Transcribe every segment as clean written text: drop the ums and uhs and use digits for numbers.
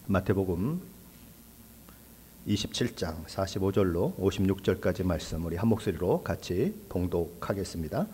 마태복음 27장 45절로 56절까지 말씀 우리 한 목소리로 같이 봉독하겠습니다.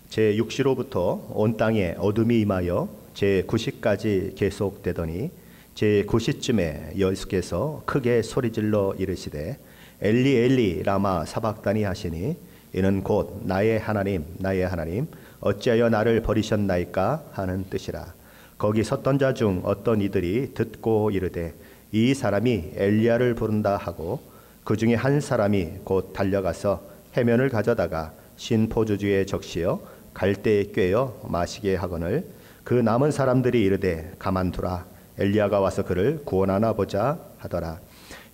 제6시로부터 온 땅에 어둠이 임하여 제9시까지 계속되더니 제9시쯤에 예수께서 크게 소리질러 이르시되 엘리 엘리 라마 사박다니 하시니 이는 곧 나의 하나님 나의 하나님 어찌하여 나를 버리셨나이까 하는 뜻이라. 거기 섰던 자 중 어떤 이들이 듣고 이르되 이 사람이 엘리야를 부른다 하고 그 중에 한 사람이 곧 달려가서 해면을 가져다가 신포주주에 적시어 갈대에 꿰어 마시게 하거늘 그 남은 사람들이 이르되 가만두라 엘리야가 와서 그를 구원하나 보자 하더라.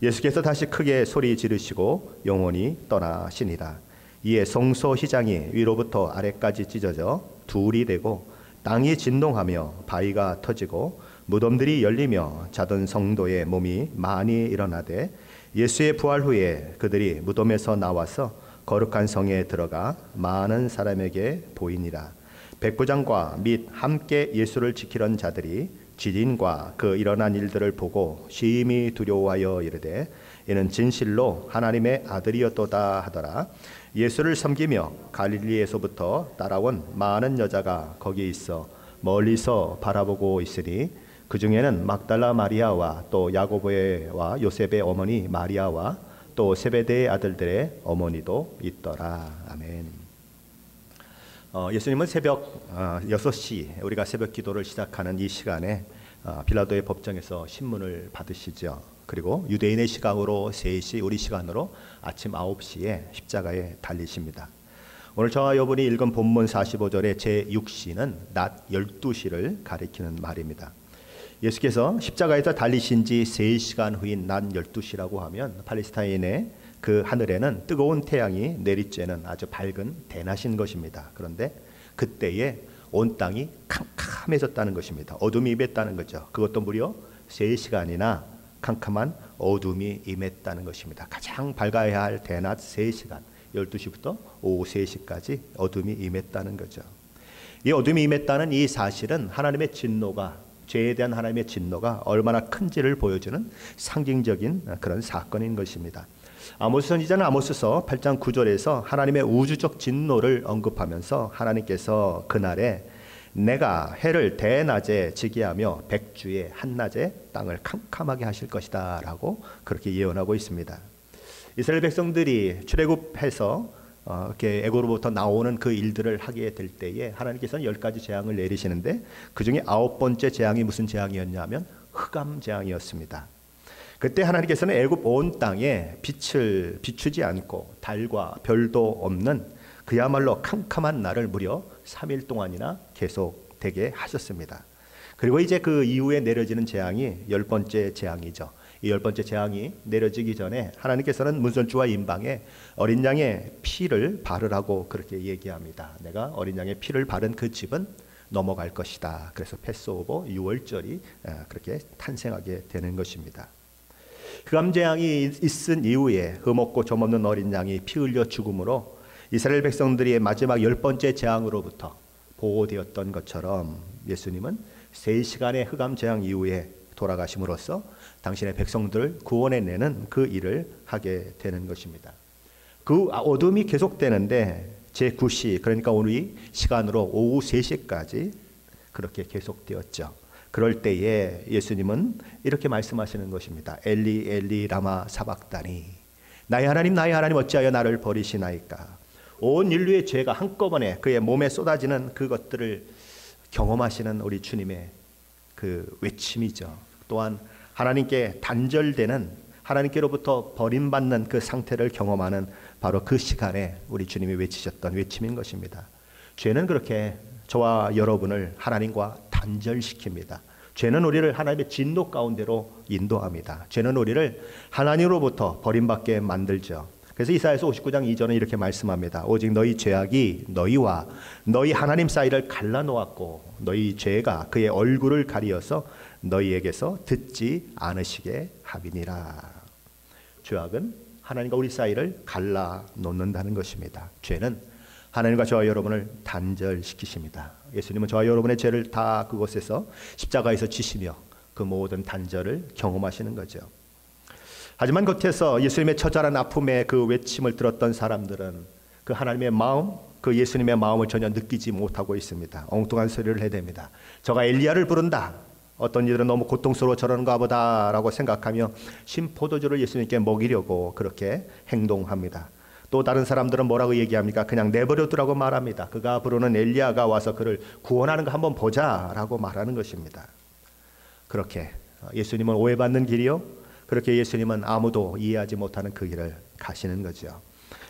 예수께서 다시 크게 소리 지르시고 영원히 떠나시니라. 이에 성소 휘장이 위로부터 아래까지 찢어져 둘이 되고 땅이 진동하며 바위가 터지고 무덤들이 열리며 자던 성도의 몸이 많이 일어나되 예수의 부활 후에 그들이 무덤에서 나와서 거룩한 성에 들어가 많은 사람에게 보이니라. 백부장과 및 함께 예수를 지키던 자들이 지진과 그 일어난 일들을 보고 심히 두려워하여 이르되 이는 진실로 하나님의 아들이었도다 하더라. 예수를 섬기며 갈릴리에서부터 따라온 많은 여자가 거기 있어 멀리서 바라보고 있으니 그 중에는 막달라 마리아와 또 야고보와 요셉의 어머니 마리아와 또 세베대의 아들들의 어머니도 있더라. 아멘. 예수님은 새벽 6시 우리가 새벽 기도를 시작하는 이 시간에 빌라도의 법정에서 신문을 받으시죠. 그리고 유대인의 시각으로 3시 우리 시간으로 아침 9시에 십자가에 달리십니다. 오늘 저와 여러분이 읽은 본문 45절의 제6시는 낮 12시를 가리키는 말입니다. 예수께서 십자가에서 달리신 지 3시간 후인 낮 12시라고 하면 팔레스타인의 그 하늘에는 뜨거운 태양이 내리쬐는 아주 밝은 대낮인 것입니다. 그런데 그때에 온 땅이 캄캄해졌다는 것입니다. 어둠이 임했다는 거죠. 그것도 무려 3시간이나 캄캄한 어둠이 임했다는 것입니다. 가장 밝아야 할 대낮 3시간 12시부터 오후 3시까지 어둠이 임했다는 거죠. 이 어둠이 임했다는 이 사실은 하나님의 진노가 죄에 대한 하나님의 진노가 얼마나 큰지를 보여주는 상징적인 그런 사건인 것입니다. 아모스 선지자는 아모스서 8장 9절에서 하나님의 우주적 진노를 언급하면서 하나님께서 그날에 내가 해를 대낮에 지게 하며 백주의 한낮에 땅을 캄캄하게 하실 것이다 라고 그렇게 예언하고 있습니다. 이스라엘 백성들이 출애굽해서 이렇게 애고로부터 나오는 그 일들을 하게 될 때에 하나님께서는 10가지 재앙을 내리시는데 그 중에 9번째 재앙이 무슨 재앙이었냐면 흑암 재앙이었습니다. 그때 하나님께서는 애굽 온 땅에 빛을 비추지 않고 달과 별도 없는 그야말로 캄캄한 날을 무려 3일 동안이나 계속되게 하셨습니다. 그리고 이제 그 이후에 내려지는 재앙이 10번째 재앙이죠. 이 10번째 재앙이 내려지기 전에 하나님께서는 문설주와 임방에 어린 양의 피를 바르라고 그렇게 얘기합니다. 내가 어린 양의 피를 바른 그 집은 넘어갈 것이다. 그래서 패스오버 6월절이 그렇게 탄생하게 되는 것입니다. 흑암 재앙이 있은 이후에 흠없고 점없는 어린 양이 피 흘려 죽음으로 이스라엘 백성들이 마지막 10번째 재앙으로부터 보호되었던 것처럼 예수님은 3시간의 흑암 재앙 이후에 돌아가심으로써 당신의 백성들을 구원해내는 그 일을 하게 되는 것입니다. 그 어둠이 계속되는데 제9시 그러니까 오늘 시간으로 오후 3시까지 그렇게 계속되었죠. 그럴 때에 예수님은 이렇게 말씀하시는 것입니다. 엘리 엘리 라마 사박다니 나의 하나님 어찌하여 나를 버리시나이까. 온 인류의 죄가 한꺼번에 그의 몸에 쏟아지는 그것들을 경험하시는 우리 주님의 그 외침이죠. 또한 하나님께 단절되는 하나님께로부터 버림받는 그 상태를 경험하는 바로 그 시간에 우리 주님이 외치셨던 외침인 것입니다. 죄는 그렇게 저와 여러분을 하나님과 단절시킵니다. 죄는 우리를 하나님의 진노 가운데로 인도합니다. 죄는 우리를 하나님으로부터 버림받게 만들죠. 그래서 이사야서 59장 2절은 이렇게 말씀합니다. 오직 너희 죄악이 너희와 너희 하나님 사이를 갈라놓았고 너희 죄가 그의 얼굴을 가리어서 너희에게서 듣지 않으시게 함이니라. 죄악은 하나님과 우리 사이를 갈라놓는다는 것입니다. 죄는 하나님과 저와 여러분을 단절시키십니다. 예수님은 저와 여러분의 죄를 다 그곳에서 십자가에서 지시며 그 모든 단절을 경험하시는 거죠. 하지만 겉에서 예수님의 처절한 아픔의 그 외침을 들었던 사람들은 그 하나님의 마음, 그 예수님의 마음을 전혀 느끼지 못하고 있습니다. 엉뚱한 소리를 해댑니다. 저가 엘리야를 부른다. 어떤 이들은 너무 고통스러워 저러는가 보다라고 생각하며 신포도주를 예수님께 먹이려고 그렇게 행동합니다. 또 다른 사람들은 뭐라고 얘기합니까? 그냥 내버려두라고 말합니다. 그가 부르는 엘리야가 와서 그를 구원하는 거 한번 보자라고 말하는 것입니다. 그렇게 예수님은 오해받는 길이요, 그렇게 예수님은 아무도 이해하지 못하는 그 길을 가시는 거죠.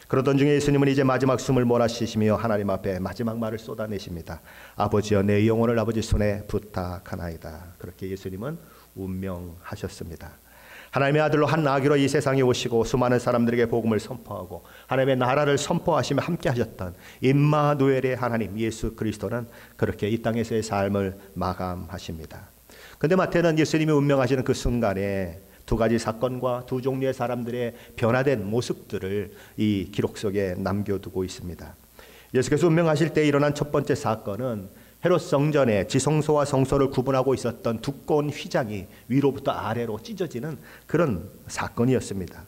그러던 중에 예수님은 이제 마지막 숨을 몰아쉬시며 하나님 앞에 마지막 말을 쏟아내십니다. 아버지여, 내 영혼을 아버지 손에 부탁하나이다. 그렇게 예수님은 운명하셨습니다. 하나님의 아들로 한 나귀로 이 세상에 오시고 수많은 사람들에게 복음을 선포하고 하나님의 나라를 선포하시며 함께 하셨던 임마누엘의 하나님 예수 그리스도는 그렇게 이 땅에서의 삶을 마감하십니다. 그런데 마태는 예수님이 운명하시는 그 순간에 두 가지 사건과 두 종류의 사람들의 변화된 모습들을 이 기록 속에 남겨두고 있습니다. 예수께서 운명하실 때 일어난 첫 번째 사건은 헤롯 성전에 지성소와 성소를 구분하고 있었던 두꺼운 휘장이 위로부터 아래로 찢어지는 그런 사건이었습니다.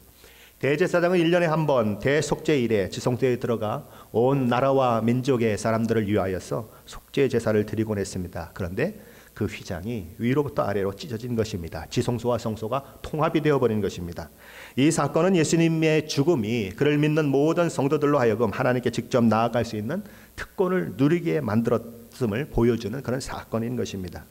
대제사장은 1년에 한 번 대속죄일에 지성소에 들어가 온 나라와 민족의 사람들을 위하여서 속죄 제사를 드리곤 했습니다. 그런데 그 휘장이 위로부터 아래로 찢어진 것입니다. 지성소와 성소가 통합이 되어버린 것입니다. 이 사건은 예수님의 죽음이 그를 믿는 모든 성도들로 하여금 하나님께 직접 나아갈 수 있는 특권을 누리게 만들었음을 보여주는 그런 사건인 것입니다.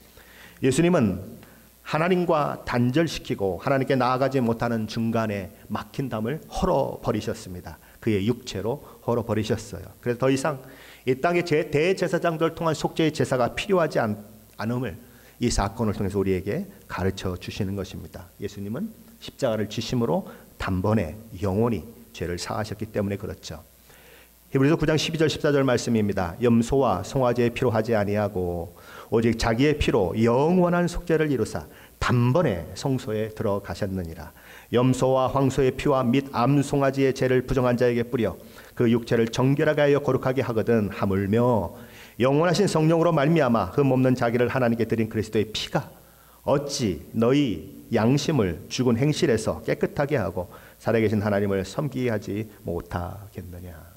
예수님은 하나님과 단절시키고 하나님께 나아가지 못하는 중간에 막힌 담을 헐어버리셨습니다. 그의 육체로 헐어버리셨어요. 그래서 더 이상 이 땅의 대제사장들을 통한 속죄의 제사가 필요하지 않음을 이 사건을 통해서 우리에게 가르쳐 주시는 것입니다. 예수님은 십자가를 지심으로 단번에 영원히 죄를 사하셨기 때문에 그렇죠. 히브리서 9장 12절 14절 말씀입니다. 염소와 송아지의 피로 하지 아니하고 오직 자기의 피로 영원한 속죄를 이루사 단번에 성소에 들어가셨느니라. 염소와 황소의 피와 및 암송아지의 죄를 부정한 자에게 뿌려 그 육체를 정결하게 하여 거룩하게 하거든 하물며 영원하신 성령으로 말미암아 흠없는 자기를 하나님께 드린 그리스도의 피가 어찌 너희 양심을 죽은 행실에서 깨끗하게 하고 살아계신 하나님을 섬기게 하지 못하겠느냐.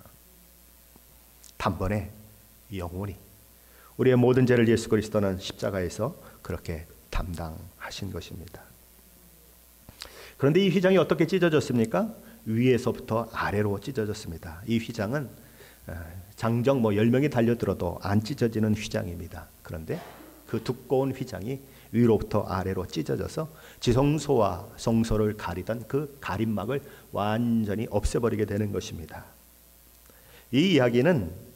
단번에 영원히 우리의 모든 죄를 예수 그리스도는 십자가에서 그렇게 담당하신 것입니다. 그런데 이 휘장이 어떻게 찢어졌습니까? 위에서부터 아래로 찢어졌습니다. 이 휘장은 장정 10명이 달려들어도 안 찢어지는 휘장입니다. 그런데 그 두꺼운 휘장이 위로부터 아래로 찢어져서 지성소와 성소를 가리던 그 가림막을 완전히 없애버리게 되는 것입니다. 이 이야기는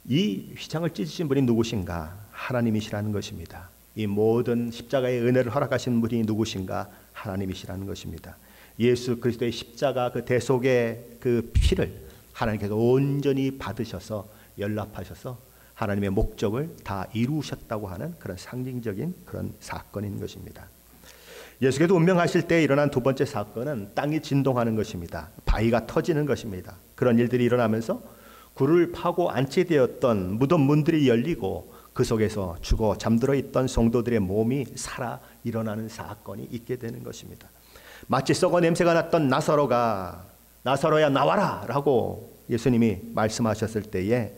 이 휘장을 찢으신 분이 누구신가? 하나님이시라는 것입니다. 이 모든 십자가의 은혜를 허락하신 분이 누구신가? 하나님이시라는 것입니다. 예수 그리스도의 십자가 그 대속의 그 피를 하나님께서 온전히 받으셔서 연락하셔서 하나님의 목적을 다 이루셨다고 하는 그런 상징적인 그런 사건인 것입니다. 예수께서 운명하실 때 일어난 두 번째 사건은 땅이 진동하는 것입니다. 바위가 터지는 것입니다. 그런 일들이 일어나면서 굴을 파고 안치되었던 무덤 문들이 열리고 그 속에서 죽어 잠들어 있던 성도들의 몸이 살아 일어나는 사건이 있게 되는 것입니다. 마치 썩어 냄새가 났던 나사로야 나와라 라고 예수님이 말씀하셨을 때에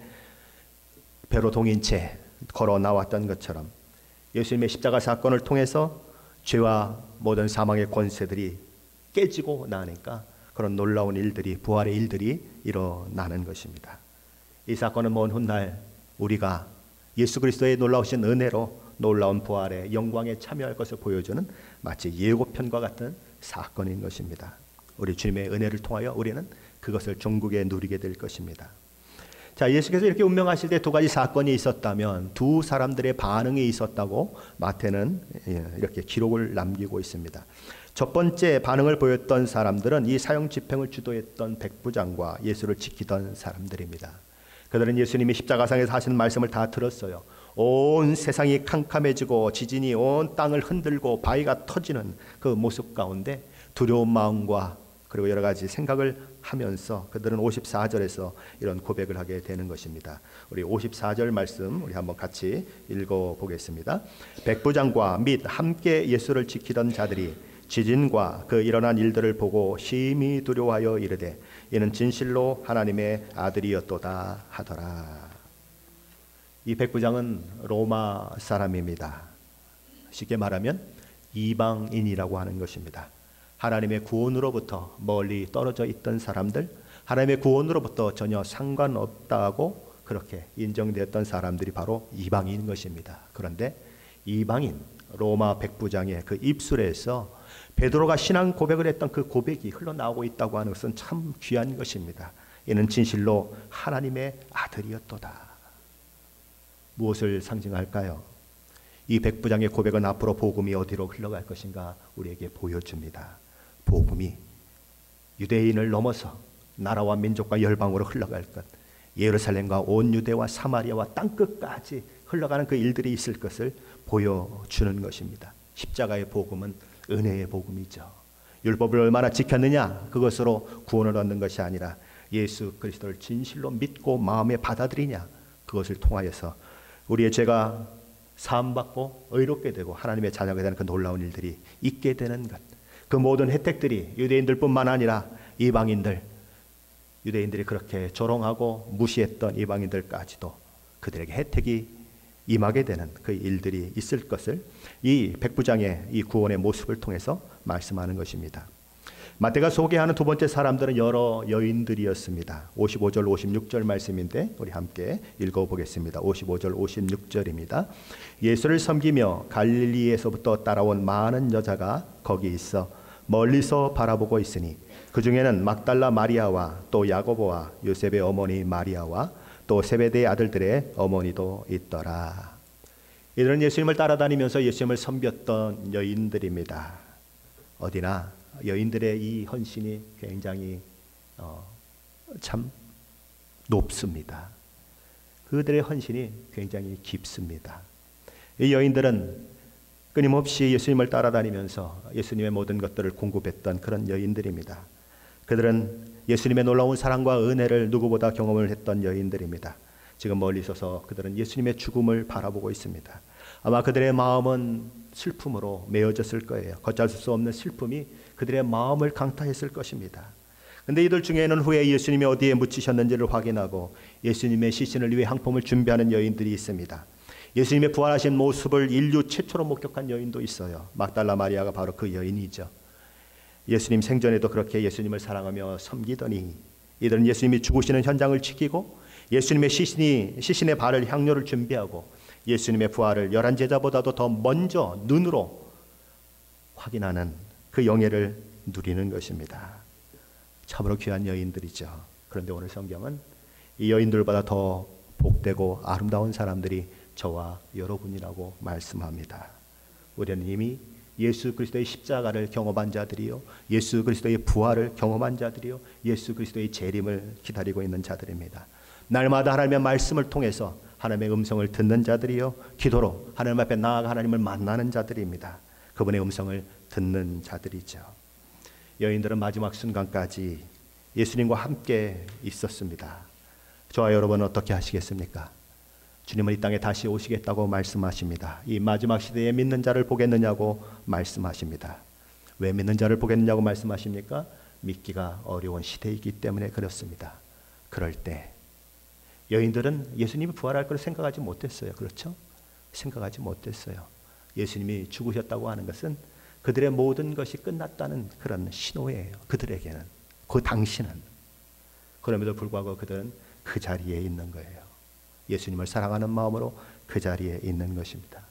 배로 동인 채 걸어 나왔던 것처럼 예수님의 십자가 사건을 통해서 죄와 모든 사망의 권세들이 깨지고 나니까 그런 놀라운 일들이, 부활의 일들이 일어나는 것입니다. 이 사건은 먼 훗날 우리가 예수 그리스도의 놀라우신 은혜로 놀라운 부활의 영광에 참여할 것을 보여주는 마치 예고편과 같은 사건인 것입니다. 우리 주님의 은혜를 통하여 우리는 그것을 종국에 누리게 될 것입니다. 자, 예수께서 이렇게 운명하실 때 두 가지 사건이 있었다면 두 사람들의 반응이 있었다고 마태는 이렇게 기록을 남기고 있습니다. 첫 번째 반응을 보였던 사람들은 이 사형 집행을 주도했던 백부장과 예수를 지키던 사람들입니다. 그들은 예수님이 십자가상에서 하신 말씀을 다 들었어요. 온 세상이 캄캄해지고 지진이 온 땅을 흔들고 바위가 터지는 그 모습 가운데 두려운 마음과 그리고 여러 가지 생각을 하면서 그들은 54절에서 이런 고백을 하게 되는 것입니다. 우리 54절 말씀 우리 한번 같이 읽어보겠습니다. 백부장과 및 함께 예수를 지키던 자들이 지진과 그 일어난 일들을 보고 심히 두려워하여 이르되 이는 진실로 하나님의 아들이었도다 하더라. 이 백부장은 로마 사람입니다. 쉽게 말하면 이방인이라고 하는 것입니다. 하나님의 구원으로부터 멀리 떨어져 있던 사람들, 하나님의 구원으로부터 전혀 상관없다고 그렇게 인정되었던 사람들이 바로 이방인인 것입니다. 그런데 이방인 로마 백부장의 그 입술에서 베드로가 신앙 고백을 했던 그 고백이 흘러나오고 있다고 하는 것은 참 귀한 것입니다. 이는 진실로 하나님의 아들이었도다. 무엇을 상징할까요? 이 백부장의 고백은 앞으로 복음이 어디로 흘러갈 것인가 우리에게 보여줍니다. 복음이 유대인을 넘어서 나라와 민족과 열방으로 흘러갈 것, 예루살렘과 온 유대와 사마리아와 땅끝까지 흘러가는 그 일들이 있을 것을 보여주는 것입니다. 십자가의 복음은 은혜의 복음이죠. 율법을 얼마나 지켰느냐 그것으로 구원을 얻는 것이 아니라 예수 그리스도를 진실로 믿고 마음에 받아들이냐 그것을 통하여서 우리의 죄가 사함받고 의롭게 되고 하나님의 자녀가 되는 그 놀라운 일들이 있게 되는 것, 그 모든 혜택들이 유대인들뿐만 아니라 이방인들, 유대인들이 그렇게 조롱하고 무시했던 이방인들까지도 그들에게 혜택이 임하게 되는 그 일들이 있을 것을 이 백부장의 이 구원의 모습을 통해서 말씀하는 것입니다. 마태가 소개하는 두 번째 사람들은 여러 여인들이었습니다. 55절 56절 말씀인데 우리 함께 읽어보겠습니다. 55절 56절입니다. 예수를 섬기며 갈릴리에서부터 따라온 많은 여자가 거기 있어 멀리서 바라보고 있으니 그 중에는 막달라 마리아와 또 야고보와 요셉의 어머니 마리아와 또 세베대의 아들들의 어머니도 있더라. 이들은 예수님을 따라다니면서 예수님을 섬겼던 여인들입니다. 어디나 여인들의 이 헌신이 굉장히 참 높습니다. 그들의 헌신이 굉장히 깊습니다. 이 여인들은 끊임없이 예수님을 따라다니면서 예수님의 모든 것들을 공급했던 그런 여인들입니다. 그들은 예수님의 놀라운 사랑과 은혜를 누구보다 경험을 했던 여인들입니다. 지금 멀리 서서 그들은 예수님의 죽음을 바라보고 있습니다. 아마 그들의 마음은 슬픔으로 메어졌을 거예요. 걷잡을 수 없는 슬픔이 그들의 마음을 강타했을 것입니다. 그런데 이들 중에는 후에 예수님이 어디에 묻히셨는지를 확인하고 예수님의 시신을 위해 향품을 준비하는 여인들이 있습니다. 예수님의 부활하신 모습을 인류 최초로 목격한 여인도 있어요. 막달라 마리아가 바로 그 여인이죠. 예수님 생전에도 그렇게 예수님을 사랑하며 섬기더니 이들은 예수님이 죽으시는 현장을 지키고 예수님의 시신의 발을 향료를 준비하고 예수님의 부활을 11 제자보다도 더 먼저 눈으로 확인하는 그 영예를 누리는 것입니다. 참으로 귀한 여인들이죠. 그런데 오늘 성경은 이 여인들보다 더 복되고 아름다운 사람들이 저와 여러분이라고 말씀합니다. 우리는 이미 예수 그리스도의 십자가를 경험한 자들이요, 예수 그리스도의 부활을 경험한 자들이요, 예수 그리스도의 재림을 기다리고 있는 자들입니다. 날마다 하나님의 말씀을 통해서 하나님의 음성을 듣는 자들이요, 기도로 하나님 앞에 나아가 하나님을 만나는 자들입니다. 그분의 음성을 듣는 자들이죠. 여인들은 마지막 순간까지 예수님과 함께 있었습니다. 저와 여러분은 어떻게 하시겠습니까? 주님은 이 땅에 다시 오시겠다고 말씀하십니다. 이 마지막 시대에 믿는 자를 보겠느냐고 말씀하십니다. 왜 믿는 자를 보겠느냐고 말씀하십니까? 믿기가 어려운 시대이기 때문에 그렇습니다. 그럴 때 여인들은 예수님이 부활할 것을 생각하지 못했어요. 그렇죠? 생각하지 못했어요. 예수님이 죽으셨다고 하는 것은 그들의 모든 것이 끝났다는 그런 신호예요. 그들에게는, 그 당시는. 그럼에도 불구하고 그들은 그 자리에 있는 거예요. 예수님을 사랑하는 마음으로 그 자리에 있는 것입니다.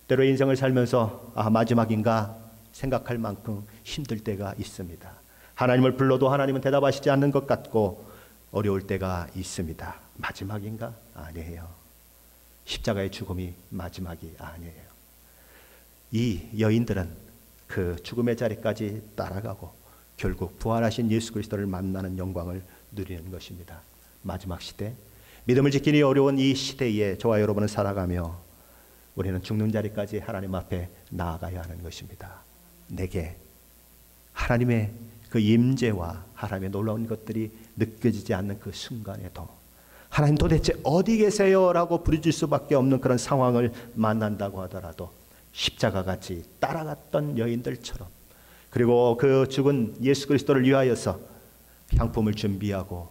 때로 인생을 살면서 마지막인가 생각할 만큼 힘들 때가 있습니다. 하나님을 불러도 하나님은 대답하시지 않는 것 같고 어려울 때가 있습니다. 마지막인가? 아니에요. 십자가의 죽음이 마지막이 아니에요. 이 여인들은 그 죽음의 자리까지 따라가고 결국 부활하신 예수 그리스도를 만나는 영광을 누리는 것입니다. 마지막 시대, 믿음을 지키기 어려운 이 시대에 저와 여러분은 살아가며 우리는 죽는 자리까지 하나님 앞에 나아가야 하는 것입니다. 내게 하나님의 그 임재와 하나님의 놀라운 것들이 느껴지지 않는 그 순간에도 하나님 도대체 어디 계세요? 라고 부르짖을 수밖에 없는 그런 상황을 만난다고 하더라도 십자가같이 따라갔던 여인들처럼, 그리고 그 죽은 예수 그리스도를 위하여서 향품을 준비하고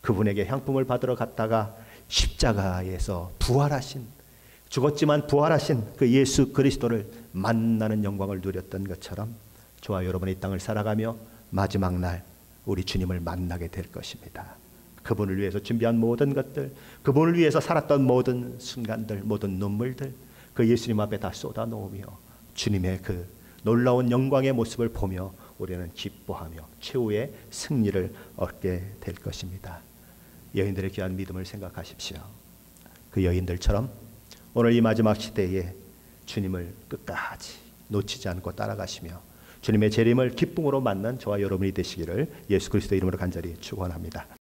그분에게 향품을 받으러 갔다가 십자가에서 부활하신, 죽었지만 부활하신 그 예수 그리스도를 만나는 영광을 누렸던 것처럼 저와 여러분이 이 땅을 살아가며 마지막 날 우리 주님을 만나게 될 것입니다. 그분을 위해서 준비한 모든 것들, 그분을 위해서 살았던 모든 순간들, 모든 눈물들, 그 예수님 앞에 다 쏟아놓으며 주님의 그 놀라운 영광의 모습을 보며 우리는 기뻐하며 최후의 승리를 얻게 될 것입니다. 여인들의 귀한 믿음을 생각하십시오. 그 여인들처럼 오늘 이 마지막 시대에 주님을 끝까지 놓치지 않고 따라가시며 주님의 재림을 기쁨으로 맞는 저와 여러분이 되시기를 예수 그리스도의 이름으로 간절히 축원합니다.